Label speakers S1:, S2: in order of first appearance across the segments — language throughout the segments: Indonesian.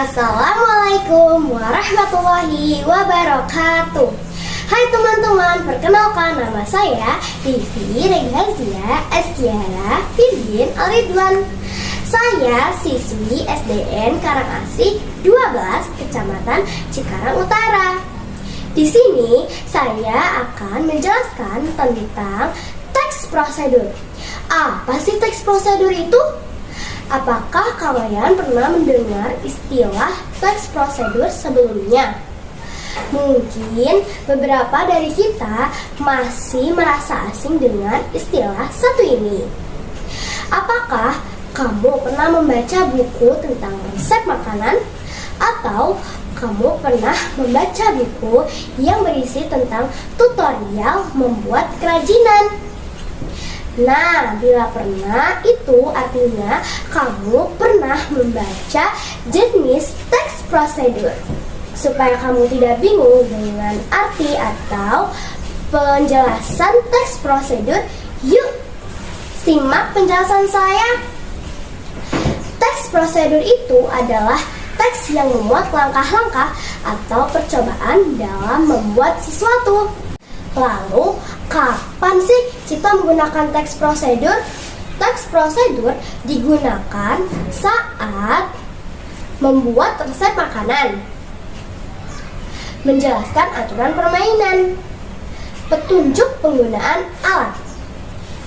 S1: Assalamualaikum warahmatullahi wabarakatuh. Hai teman-teman, perkenalkan nama saya Vivi Regazia Estiara Firdin Alridwan. Saya siswi SDN Karangasih 12, Kecamatan Cikarang Utara. Di sini saya akan menjelaskan tentang teks prosedur. Apa sih teks prosedur itu? Apakah kalian pernah mendengar istilah teks prosedur sebelumnya? Mungkin beberapa dari kita masih merasa asing dengan istilah satu ini. Apakah kamu pernah membaca buku tentang resep makanan? Atau kamu pernah membaca buku yang berisi tentang tutorial membuat kerajinan? Nah, bila pernah, itu artinya kamu pernah membaca jenis teks prosedur. Supaya kamu tidak bingung dengan arti atau penjelasan teks prosedur, yuk simak penjelasan saya. Teks prosedur itu adalah teks yang memuat langkah-langkah atau percobaan dalam membuat sesuatu. Lalu, kapan sih kita menggunakan teks prosedur? Teks prosedur digunakan saat membuat resep makanan, menjelaskan aturan permainan, petunjuk penggunaan alat.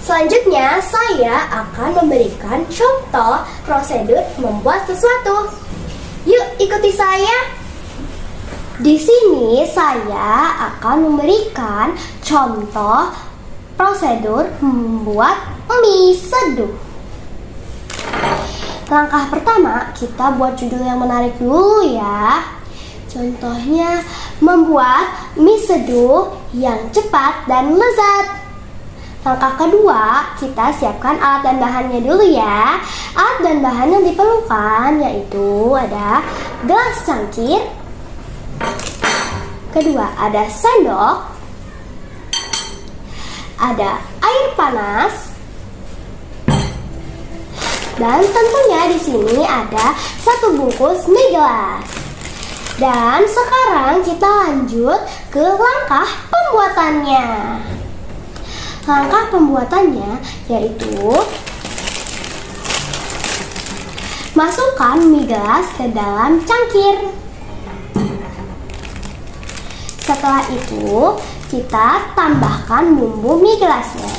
S1: Selanjutnya, saya akan memberikan contoh prosedur membuat sesuatu. Yuk, ikuti saya. Di sini saya akan memberikan contoh prosedur membuat mie seduh. Langkah pertama, kita buat judul yang menarik dulu ya. Contohnya, membuat mie seduh yang cepat dan lezat. Langkah kedua, kita siapkan alat dan bahannya dulu ya. Alat dan bahan yang diperlukan yaitu ada gelas cangkir. Kedua, ada sendok, ada air panas, dan tentunya di sini ada 1 bungkus mie gelas. Dan sekarang kita lanjut ke langkah pembuatannya. Langkah pembuatannya yaitu masukkan mie gelas ke dalam cangkir. Setelah itu, kita tambahkan bumbu mie gelasnya.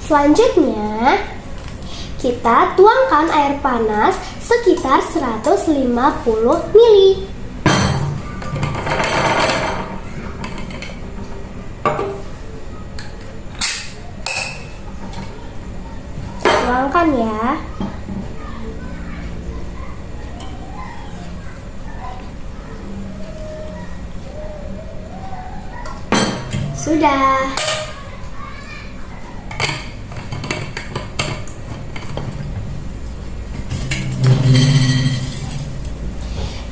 S1: Selanjutnya, kita tuangkan air panas sekitar 150 ml. Tuangkan ya. Sudah.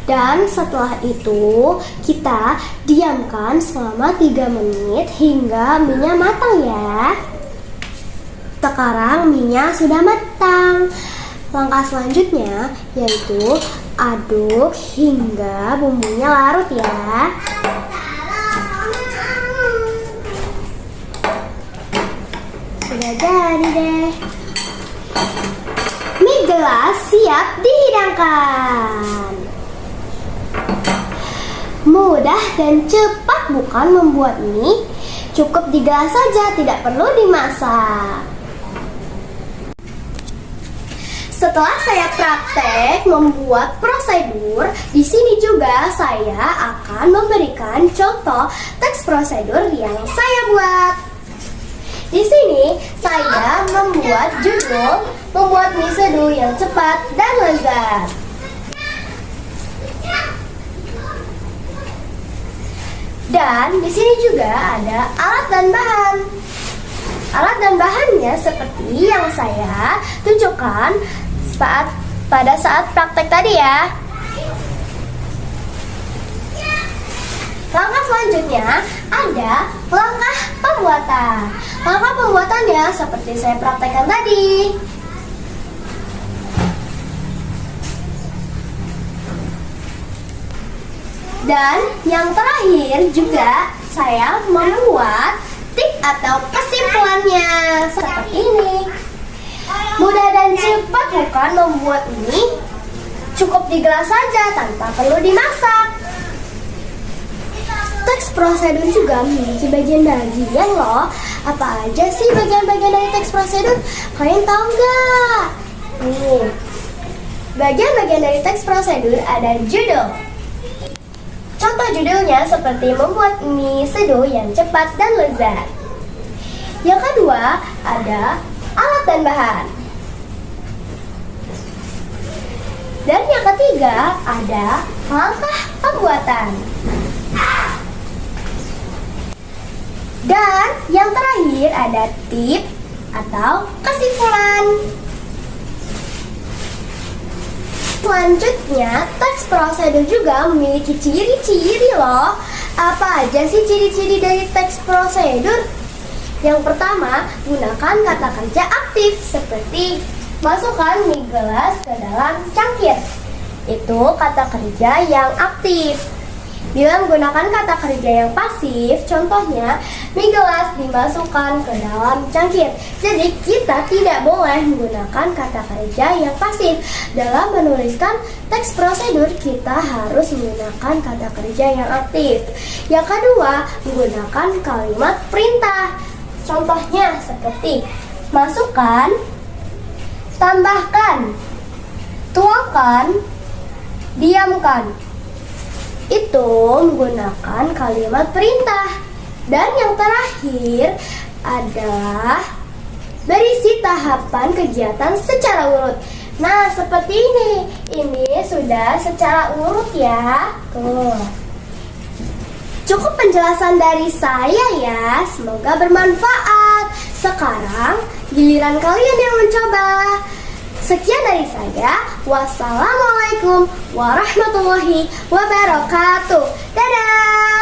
S1: Dan setelah itu kita diamkan selama 3 menit hingga minyak matang ya. Sekarang minyak sudah matang. Langkah selanjutnya yaitu aduk hingga bumbunya larut ya. Sudah jadi deh. Mie gelas siap dihidangkan. Mudah dan cepat bukan membuat mie? Cukup digelas saja, tidak perlu dimasak. Setelah saya praktek membuat prosedur, di sini juga saya akan memberikan contoh teks prosedur yang saya buat. Di sini saya membuat judul membuat mie seduh yang cepat dan lezat. Dan di sini juga ada alat dan bahan. Alat dan bahannya seperti yang saya tunjukkan pada saat praktek tadi ya. Langkah selanjutnya ada langkah pembuatan. Langkah pembuatannya seperti saya praktekkan tadi. Dan yang terakhir juga saya membuat tip atau kesimpulannya seperti ini. Mudah dan cepat bukan membuat mie? Cukup digelas saja tanpa perlu dimasak. Teks prosedur juga memiliki bagian-bagian loh. Apa aja sih bagian-bagian dari teks prosedur? Kalian tahu nggak? Nih, bagian-bagian dari teks prosedur ada judul. Contoh judulnya seperti membuat mie seduh yang cepat dan lezat. Yang kedua ada alat dan bahan. Dan yang ketiga ada langkah pembuatan. Dan yang terakhir ada tip atau kesimpulan. Selanjutnya, teks prosedur juga memiliki ciri-ciri loh. Apa aja sih ciri-ciri dari teks prosedur? Yang pertama, gunakan kata kerja aktif seperti masukkan mie gelas ke dalam cangkir. Itu kata kerja yang aktif. Bila menggunakan kata kerja yang pasif, contohnya mie gelas dimasukkan ke dalam cangkir. Jadi kita tidak boleh menggunakan kata kerja yang pasif. Dalam menuliskan teks prosedur, kita harus menggunakan kata kerja yang aktif. Yang kedua, menggunakan kalimat perintah. Contohnya seperti masukkan, tambahkan, tuangkan, diamkan. Itu menggunakan kalimat perintah. Dan yang terakhir adalah berisi tahapan kegiatan secara urut. Nah, seperti ini. Ini sudah secara urut ya. Tuh. Cukup penjelasan dari saya ya. Semoga bermanfaat. Sekarang giliran kalian yang mencoba. Sekian dari saya. Wassalamualaikum warahmatullahi wabarakatuh. Dadah.